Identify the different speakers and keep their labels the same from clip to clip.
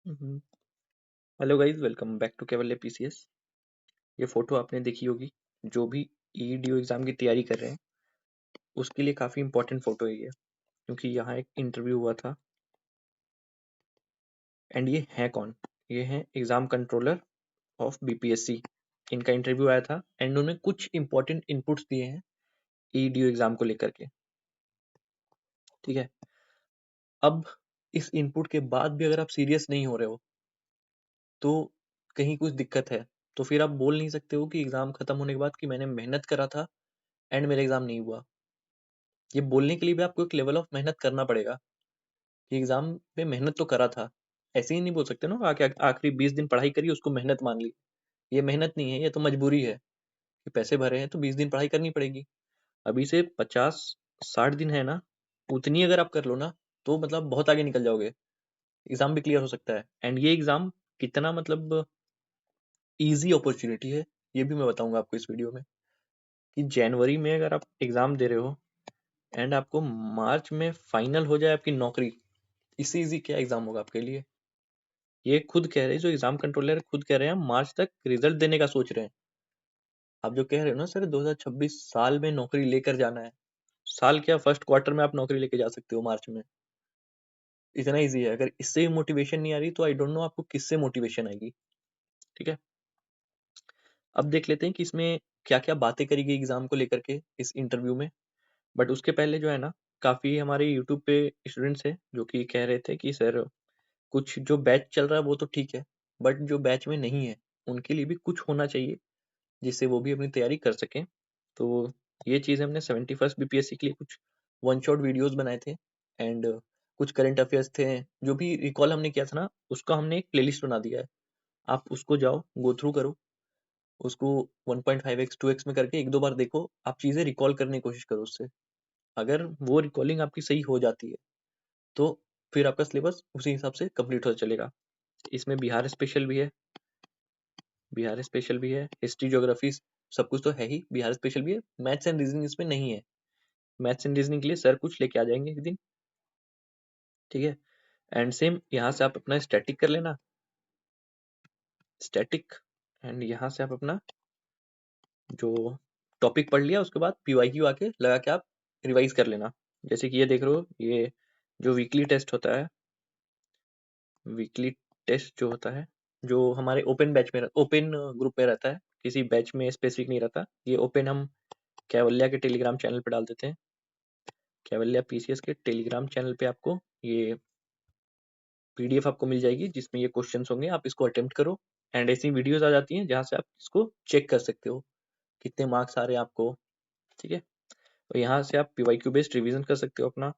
Speaker 1: Hello guys, welcome back to Kewal PCS. ये photo आपने देखी होगी। जो भी ईडीओ एग्जाम की तैयारी कर रहे हैं उसके लिए काफी इंपॉर्टेंट फोटो है ये, क्योंकि यहाँ एक इंटरव्यू हुआ था। एंड ये है कौन? ये है एग्जाम कंट्रोलर ऑफ बीपीएससी। इनका इंटरव्यू आया था एंड उन्होंने कुछ इंपॉर्टेंट इनपुट्स दिए हैं ईडीओ एग्जाम को लेकर के। ठीक है, अब इस इनपुट के बाद भी अगर आप सीरियस नहीं हो रहे हो तो कहीं कुछ दिक्कत है। तो फिर आप बोल नहीं सकते हो कि एग्जाम खत्म होने के बाद कि मैंने मेहनत करा था एंड मेरा एग्जाम नहीं हुआ। ये बोलने के लिए भी आपको एक लेवल ऑफ मेहनत करना पड़ेगा कि एग्जाम पे मेहनत तो करा था। ऐसे ही नहीं बोल सकते ना आके आखिरी 20 दिन पढ़ाई करी उसको मेहनत मान ली। ये मेहनत नहीं है, ये तो मजबूरी है कि पैसे भरे हैं तो 20 दिन पढ़ाई करनी पड़ेगी। अभी से 50-60 दिन है ना, उतनी अगर आप कर लो ना तो मतलब बहुत आगे निकल जाओगे। एग्जाम भी क्लियर हो सकता है। एंड ये एग्जाम कितना मतलब इजी अपॉर्चुनिटी है ये भी मैं बताऊंगा आपको इस वीडियो में, कि जनवरी में अगर आप एग्जाम दे रहे हो एंड आपको मार्च में फाइनल हो जाए आपकी नौकरी, इससे इजी क्या एग्जाम होगा आपके लिए। ये खुद कह रहे हैं, जो एग्जाम कंट्रोलर खुद कह रहे हैं, हम मार्च तक रिजल्ट देने का सोच रहे हैं। आप जो कह रहे हो ना सर 2026 साल में नौकरी लेकर जाना है, साल क्या फर्स्ट क्वार्टर में आप नौकरी लेके जा सकते हो मार्च में। इतना इजी है। अगर इससे भी मोटिवेशन नहीं आ रही तो आई डोंट नो आपको किससे मोटिवेशन आएगी। ठीक है, अब देख लेते हैं कि इसमें क्या क्या बातें करी गई एग्जाम को लेकर के इस इंटरव्यू में। बट उसके पहले जो है ना, काफी हमारे यूट्यूब पे स्टूडेंट्स हैं जो कि कह रहे थे कि सर कुछ जो बैच चल रहा है वो तो ठीक है, बट जो बैच में नहीं है उनके लिए भी कुछ होना चाहिए जिससे वो भी अपनी तैयारी कर सकें। तो ये चीज़ हमने 71st बीपीएससी के लिए कुछ वन शॉट वीडियोस बनाए थे एंड कुछ करंट अफेयर्स थे जो भी रिकॉल हमने किया था ना, उसका हमने एक प्लेलिस्ट बना दिया है। आप उसको जाओ, गो थ्रू करो उसको, 1.5x 2x में करके एक दो बार देखो, आप चीज़ें रिकॉल करने की कोशिश करो उससे। अगर वो रिकॉलिंग आपकी सही हो जाती है तो फिर आपका सिलेबस उसी हिसाब से कंप्लीट होता चलेगा। इसमें बिहार स्पेशल भी है, बिहार स्पेशल भी है, हिस्ट्री ज्योग्राफी सब कुछ तो है ही, बिहार स्पेशल भी है। मैथ्स एंड रीजनिंग इसमें नहीं है। मैथ्स एंड रीजनिंग के लिए सर कुछ लेके आ जाएंगे एक दिन। ठीक है, एंड सेम यहाँ से आप अपना स्टैटिक कर लेना, स्टैटिक। एंड यहाँ से आप अपना जो टॉपिक पढ़ लिया उसके बाद पीवाईक्यू आके लगा के आप रिवाइज कर लेना। जैसे कि ये देख रहे हो, ये जो वीकली टेस्ट होता है, वीकली टेस्ट जो होता है, जो हमारे ओपन बैच में ओपन ग्रुप में रहता है, किसी बैच में स्पेसिफिक नहीं रहता, ये ओपन हम कैवल्या के टेलीग्राम चैनल पे डाल देते हैं। कैवल्या पीसीएस के टेलीग्राम चैनल पे आपको ये पीडीएफ आपको मिल जाएगी जिसमें ये क्वेश्चंस होंगे, आप इसको अटेम्प्ट करो। एंड ऐसी वीडियोस आ जाती हैं जहां से आप इसको चेक कर सकते हो कितने मार्क्स आ रहे हैं आपको। ठीक है, तो यहाँ से आप पीवाईक्यू बेस्ड रिवीजन कर सकते हो अपना।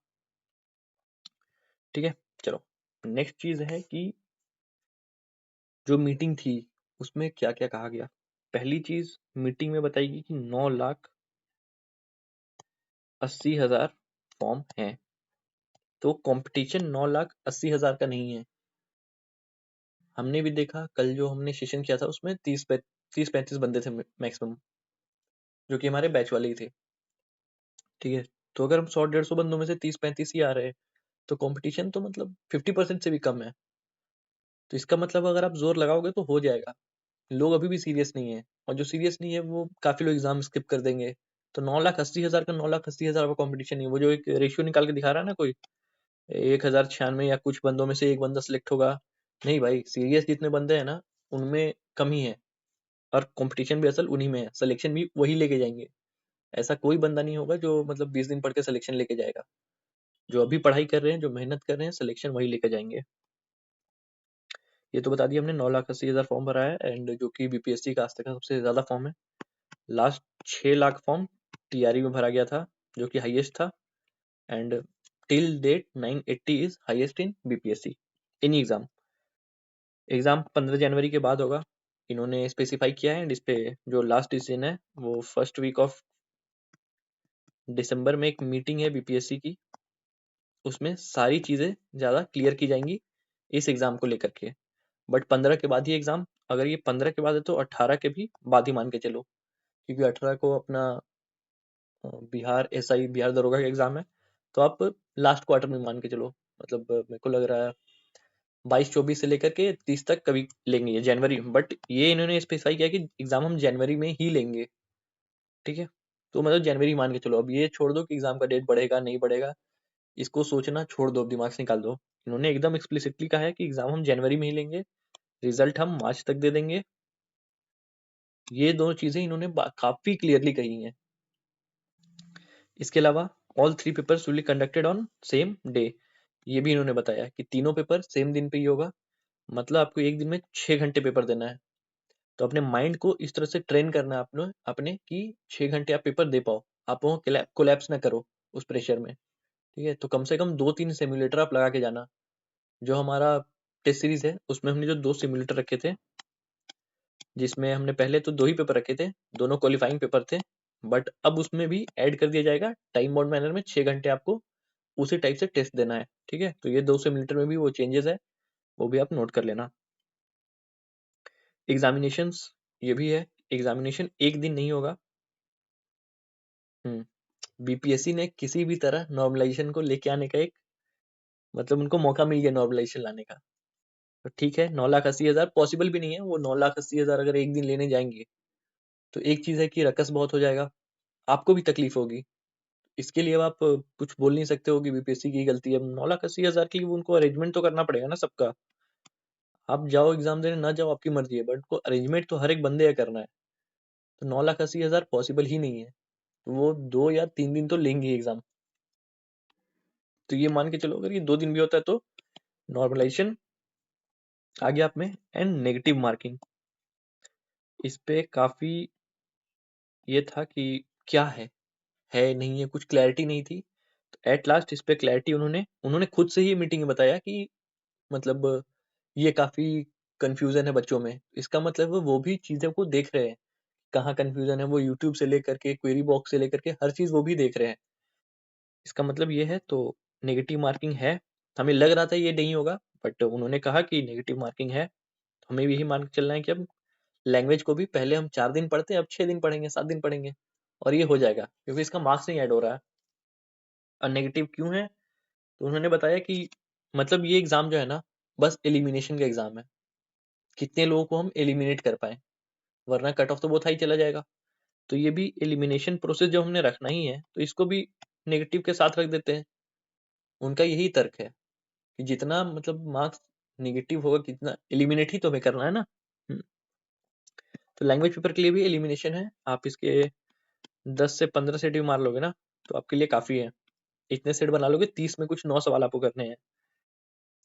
Speaker 1: ठीक है, चलो नेक्स्ट चीज है कि जो मीटिंग थी उसमें क्या क्या कहा गया। पहली चीज मीटिंग में बताएगी कि 9,80,000 फॉर्म हैं। तो कंपटीशन 9,80,000 का नहीं है। हमने भी देखा कल जो हमने सेशन किया था उसमें 30-35 बंदे थे मैक्सिमम, जो कि हमारे बैच वाले ही थे। ठीक है, तो अगर हम 100-150 बंदों में से 30-35 ही आ रहे हैं तो कंपटीशन तो मतलब 50% से भी कम है। तो इसका मतलब अगर आप जोर लगाओगे तो हो जाएगा। लोग अभी भी सीरियस नहीं है, और जो सीरियस नहीं है वो काफी लोग एग्जाम स्किप कर देंगे। तो 9,80,000 का 9,80,000 का कंपटीशन नहीं, वो जो एक रेशियो निकाल के दिखा रहा है ना कोई, 1,096 या कुछ बंदों में से एक बंदा सिलेक्ट होगा, नहीं भाई, सीरियस जितने बंदे हैं ना उनमें कम ही है। और कंपटीशन भी असल उन्हीं में है, सिलेक्शन भी वही लेके जाएंगे। ऐसा कोई बंदा नहीं होगा जो मतलब 20 दिन पढ़ के सिलेक्शन लेके जाएगा। जो अभी पढ़ाई कर रहे हैं, जो मेहनत कर रहे हैं, सिलेक्शन वही लेके जाएंगे। ये तो बता दिया हमने, 9,80,000 फॉर्म भरा है एंड जो कि बीपीएससी का आज तक का सबसे ज्यादा फॉर्म है। लास्ट 6 लाख फॉर्म टीआरई में भरा गया था जो कि हाईएस्ट था। And till date 980 is highest in BPSC any exam. Exam 15 जनवरी के बाद होगा, इन्होंने स्पेसिफाई किया है। एंड इस पे जो लास्ट डिसीजन है वो फर्स्ट वीक ऑफ दिसंबर में एक मीटिंग है बीपीएससी की, उसमें सारी चीजें ज्यादा क्लियर की जाएंगी इस एग्जाम को लेकर के। बट 15 के बाद ही एग्जाम, अगर ये 15 के बाद है तो 18 के भी बाद ही मान के चलो, क्योंकि 18 को अपना बिहार एसआई बिहार दरोगा का एग्जाम है। तो आप लास्ट क्वार्टर में मान के चलो, मतलब मेरे को लग रहा है 22-24 से लेकर के 30 तक कभी लेंगे ये जनवरी में, बट ये इन्होंने स्पेसिफाई किया कि एग्जाम हम जनवरी में ही लेंगे, ठीक है। तो मतलब जनवरी मान के चलो, अब ये छोड़ दो कि एग्जाम का डेट बढ़ेगा नहीं बढ़ेगा, इसको सोचना छोड़ दो, दिमाग से निकाल दो। इन्होंने एकदम एक्सप्लिसिटली कहा है कि एग्जाम हम जनवरी में ही लेंगे, रिजल्ट हम मार्च तक दे देंगे। ये दोनों चीजें इन्होंने काफी क्लियरली कही हैं। इसके अलावा all 3 papers will be conducted on same day, ये भी इन्होंने बताया कि तीनों पेपर सेम दिन पे ही होगा। मतलब आपको एक दिन में 6 घंटे पेपर देना है, तो अपने माइंड को इस तरह से ट्रेन करना है आपने अपने कि 6 घंटे आप पेपर दे पाओ, आप वो कोलैप्स ना करो उस प्रेशर में, ठीक है। तो कम से कम 2-3 सिमुलेटर आप लगा के जाना। जो हमारा टेस्ट सीरीज है उसमें हमने जो 2 सिमुलेटर रखे थे, जिसमें हमने पहले तो 2 ही पेपर रखे थे, दोनों क्वालिफाइंग पेपर थे, बट अब उसमें भी ऐड कर दिया जाएगा टाइम बाउंड मैनर में, 6 घंटे आपको उसी टाइप से टेस्ट देना है, ठीक है। तो ये 2 सिमुलेटर में भी वो चेंजेस है, वो भी आप नोट कर लेना। एग्जामिनेशंस ये भी है, एग्जामिनेशन एक दिन नहीं होगा। बीपीएससी ने किसी भी तरह नॉर्मलाइजेशन को लेके आने का एक मतलब उनको मौका मिल गया नॉर्मलाइजेशन लाने का। तो ठीक है, 9,80,000 पॉसिबल भी नहीं है, वो 9,80,000 अगर एक दिन लेने जाएंगे तो एक चीज है कि रकस बहुत हो जाएगा, आपको भी तकलीफ होगी। इसके लिए अब आप कुछ बोल नहीं सकते हो कि बीपीएससी की गलती है। 9,80,000 के लिए उनको अरेंजमेंट तो करना पड़ेगा ना सबका। आप जाओ एग्जाम देने, ना जाओ आपकी मर्जी है, बट उनको अरेंजमेंट तो हर एक बंदे का करना है। तो 9,80,000 पॉसिबल ही नहीं है, तो वो 2 या 3 दिन तो लेंगे एग्जाम। तो ये मान के चलो अगर ये 2 दिन भी होता है तो नॉर्मलाइजेशन आ गया आप में। एंड नेगेटिव मार्किंग, इस पे काफी ये था कि क्या है नहीं है, कुछ क्लैरिटी नहीं थी। तो एट लास्ट इस पे क्लैरिटी उन्होंने उन्होंने खुद से ही मीटिंग में बताया कि मतलब ये काफी कंफ्यूजन है बच्चों में। इसका मतलब वो भी चीजों को देख रहे हैं, कहाँ कंफ्यूजन है, वो यूट्यूब से लेकर के क्वेरी बॉक्स से लेकर के हर चीज वो भी देख रहे हैं। इसका मतलब ये है, तो नेगेटिव मार्किंग है। हमें लग रहा था ये नहीं होगा, बट उन्होंने कहा कि नेगेटिव मार्किंग है। तो हमें यही मान के चलना है कि अब लैंग्वेज को भी पहले हम 4 दिन पढ़ते हैं, अब 6 दिन पढ़ेंगे, 7 दिन पढ़ेंगे, और ये हो जाएगा क्योंकि इसका मार्क्स नहीं ऐड हो रहा है। और नेगेटिव क्यों है, तो उन्होंने बताया कि मतलब ये एग्जाम जो है ना, बस एलिमिनेशन का एग्जाम है, कितने लोगों को हम एलिमिनेट कर पाए, वरना कट ऑफ तो बहुत हाई चला जाएगा। तो ये भी एलिमिनेशन प्रोसेस जब हमने रखना ही है तो इसको भी नेगेटिव के साथ रख देते हैं। उनका यही तर्क है कि जितना मतलब मार्क्स नेगेटिव होगा, कितना एलिमिनेट ही तो हमें करना है ना। हम्म, तो लैंग्वेज पेपर के लिए भी एलिमिनेशन है। आप इसके 10 से 15 सेट भी मार लोगे ना तो आपके लिए काफी है। इतने सेट बना लोगे, 30 में कुछ 9 सवाल आपको करने हैं,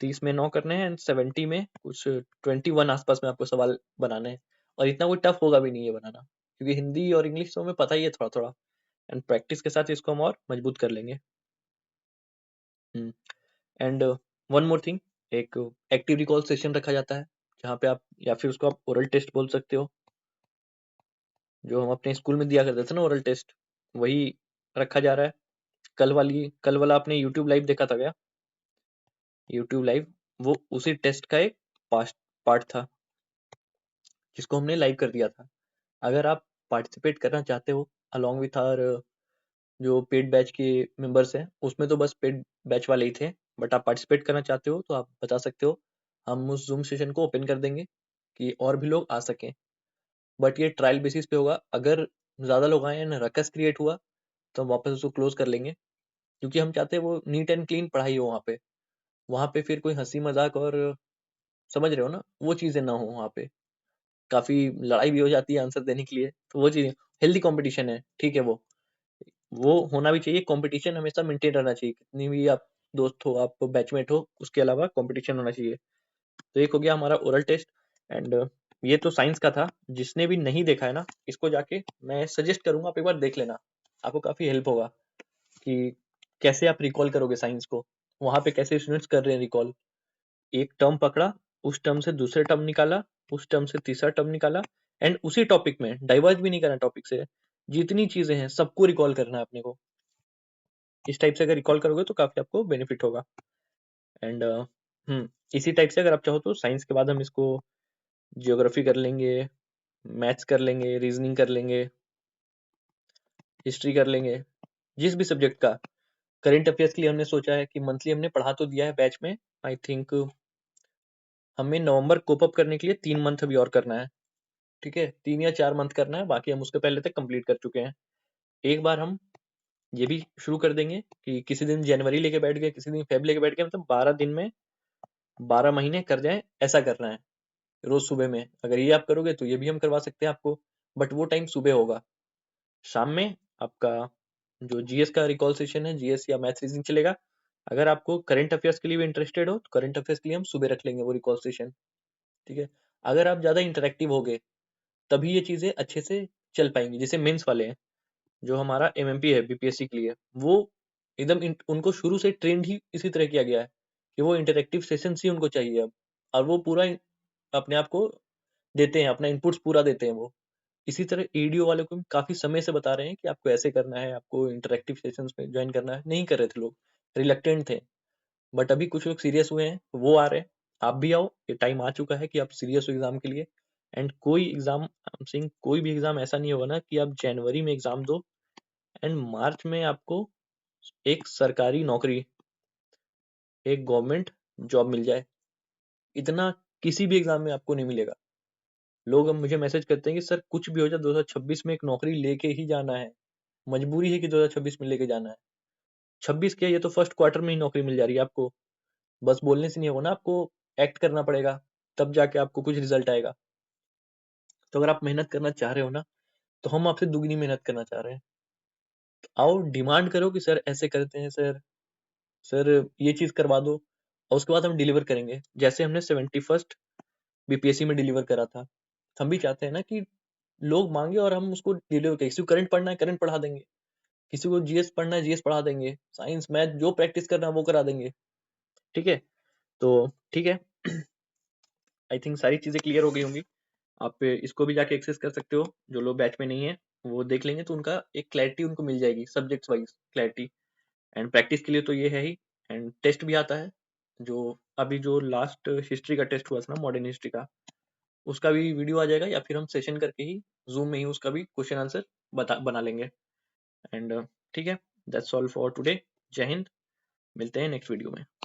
Speaker 1: 30 में 9 करने हैं एंड 70 में कुछ 21 आसपास में आपको सवाल बनाने हैं। और इतना कोई टफ होगा भी नहीं है बनाना, क्योंकि हिंदी और इंग्लिश तो हमें पता ही है थोड़ा थोड़ा, एंड प्रैक्टिस के साथ इसको हम और मजबूत कर लेंगे। एंड वन मोर थिंग, एक एक्टिव रिकॉल सेशन रखा जाता है, जहाँ पे आप या फिर उसको आप ओरल टेस्ट बोल सकते हो, जो हम अपने स्कूल में दिया करते थे ना ओरल टेस्ट, वही रखा जा रहा है। कल वाला आपने यूट्यूब लाइव देखा था क्या? यूट्यूब लाइव वो उसी टेस्ट का एक पास्ट पार्ट था, जिसको हमने लाइव कर दिया था। अगर आप पार्टिसिपेट करना चाहते हो अलॉन्ग विथ आवर जो पेड बैच के मेंबर्स हैं, उसमें तो बस पेड बैच वाले ही थे, बट आप पार्टिसिपेट करना चाहते हो तो आप बता सकते हो, हम उस जूम सेशन को ओपन कर देंगे कि और भी लोग आ सकें। बट ये ट्रायल बेसिस पे होगा, अगर ज्यादा लोग आए एंड रकस क्रिएट हुआ तो हम वापस उसको क्लोज कर लेंगे, क्योंकि हम चाहते हैं वो नीट एंड क्लीन पढ़ाई हो वहाँ पे फिर कोई हंसी मजाक और समझ रहे हो ना, वो चीजें ना हो वहाँ पे। काफी लड़ाई भी हो जाती है आंसर देने के लिए, तो वो चीजें हेल्दी कंपटीशन है, ठीक है। वो होना भी चाहिए, कंपटीशन हमेशा मेंटेन रहना चाहिए, कितनी भी आप दोस्त हो, आप बैचमेट हो, उसके अलावा कंपटीशन होना चाहिए। तो एक हो गया हमारा ओरल टेस्ट। एंड ये तो साइंस का था। जिसने भी नहीं देखा है ना, इसको जाके मैं सजेस्ट करूंगा आप एक बार देख लेना, आपको काफी हेल्प होगा कि कैसे आप रिकॉल करोगे साइंस को, वहां पे कैसे स्टूडेंट्स कर रहे हैं रिकॉल। एक टर्म पकड़ा, उस टर्म से दूसरे टर्म निकाला, उस टर्म से तीसरा टर्म निकाला, एंड उसी टॉपिक में डाइवर्ज भी नहीं करना टॉपिक से, जितनी चीजें हैं सबको रिकॉल करना है अपने को। इस टाइप से अगर रिकॉल करोगे तो काफी आपको बेनिफिट होगा। एंड इसी टाइप से अगर आप चाहो तो साइंस के बाद हम इसको जियोग्राफी कर लेंगे, मैथ्स कर लेंगे, रीजनिंग कर लेंगे, हिस्ट्री कर लेंगे, जिस भी सब्जेक्ट का। करंट अफेयर्स के लिए हमने सोचा है कि मंथली हमने पढ़ा तो दिया है बैच में, आई थिंक हमें नवंबर कोप अप करने के लिए 3 मंथ अभी और करना है, ठीक है? 3 या 4 मंथ करना है, बाकी हम उसके पहले तक कंप्लीट कर चुके हैं। एक बार हम ये भी शुरू कर देंगे कि किसी दिन जनवरी लेके बैठ गए, किसी दिन फेब लेके बैठ गए, मतलब 12 दिन में 12 महीने कर जाए, ऐसा करना है रोज सुबह में। अगर ये आप करोगे तो ये भी हम करवा सकते हैं आपको, बट वो टाइम सुबह होगा। शाम में आपका जो जीएस का रिकॉल सेशन है, जीएस या मैथ रीजनिंग चलेगा। अगर आपको करंट अफेयर्स के लिए भी इंटरेस्टेड हो तो करंट अफेयर्स के लिए हम सुबह रख लेंगे वो रिकॉल सेशन, ठीक है? अगर आप ज्यादा इंटरेक्टिव होगे तभी ये चीजें अच्छे से चल पाएंगी। जैसे मेंस वाले हैं, जो हमारा एमएमपी है बीपीएससी के लिए, वो एकदम उनको शुरू से ट्रेंड ही इसी तरह किया गया है कि वो इंटरेक्टिव सेशन ही उनको चाहिए अब, और वो पूरा अपने आप को देते हैं, अपना इनपुट्स पूरा देते हैं वो। इसी तरह ईडीओ वाले को भी काफी समय से बता रहे हैं कि आपको ऐसे करना है, आपको इंटरेक्टिव सेशंस में ज्वाइन करना है। नहीं कर रहे थे लोग, रिलक्टेंट थे, बट अभी कुछ लोग सीरियस हुए हैं, वो आ रहे हैं। आप भी आओ, ये टाइम आ चुका है कि आप सीरियस हो एग्जाम के लिए। एंड कोई एग्जाम, आई एम सेइंग, कोई भी एग्जाम ऐसा नहीं होगा ना कि आप जनवरी में एग्जाम दो एंड मार्च में आपको एक सरकारी नौकरी, एक गवर्नमेंट जॉब मिल जाए। इतना किसी भी एग्जाम में आपको नहीं मिलेगा। लोग अब मुझे मैसेज करते हैं कि सर कुछ भी हो जाए 2026 में एक नौकरी लेके ही जाना है, मजबूरी है कि 2026 में लेके जाना है। 26 क्या, ये तो फर्स्ट क्वार्टर में ही नौकरी मिल जा रही है आपको। बस बोलने से नहीं होगा ना, आपको एक्ट करना पड़ेगा, तब जाके आपको कुछ रिजल्ट आएगा। तो अगर आप मेहनत करना चाह रहे हो ना, तो हम आपसे दुगनी मेहनत करना चाह रहे हैं। तो आओ, डिमांड करो कि सर ऐसे करते हैं सर, सर ये चीज करवा दो, और उसके बाद हम डिलीवर करेंगे। जैसे हमने 71st बीपीएससी में डिलीवर करा था, हम भी चाहते हैं ना कि लोग मांगे और हम उसको डिलीवर करें। किसी को करंट पढ़ना है करंट पढ़ा देंगे, किसी को जीएस पढ़ना है जीएस पढ़ा देंगे, साइंस मैथ जो प्रैक्टिस करना है वो करा देंगे, ठीक है? तो ठीक है, आई थिंक सारी चीजें क्लियर हो गई होंगी। आप इसको भी जाके एक्सेस कर सकते हो, जो लोग बैच में नहीं है वो देख लेंगे तो उनका एक क्लैरिटी उनको मिल जाएगी, subjects wise clarity. And practice के लिए तो ये है ही। एंड टेस्ट भी आता है, जो अभी जो लास्ट हिस्ट्री का टेस्ट हुआ था ना, मॉडर्न हिस्ट्री का, उसका भी वीडियो आ जाएगा, या फिर हम सेशन करके ही जूम में ही उसका भी क्वेश्चन आंसर बना लेंगे। एंड ठीक है, दैट्स ऑल फॉर टुडे। जय हिंद, मिलते हैं नेक्स्ट वीडियो में।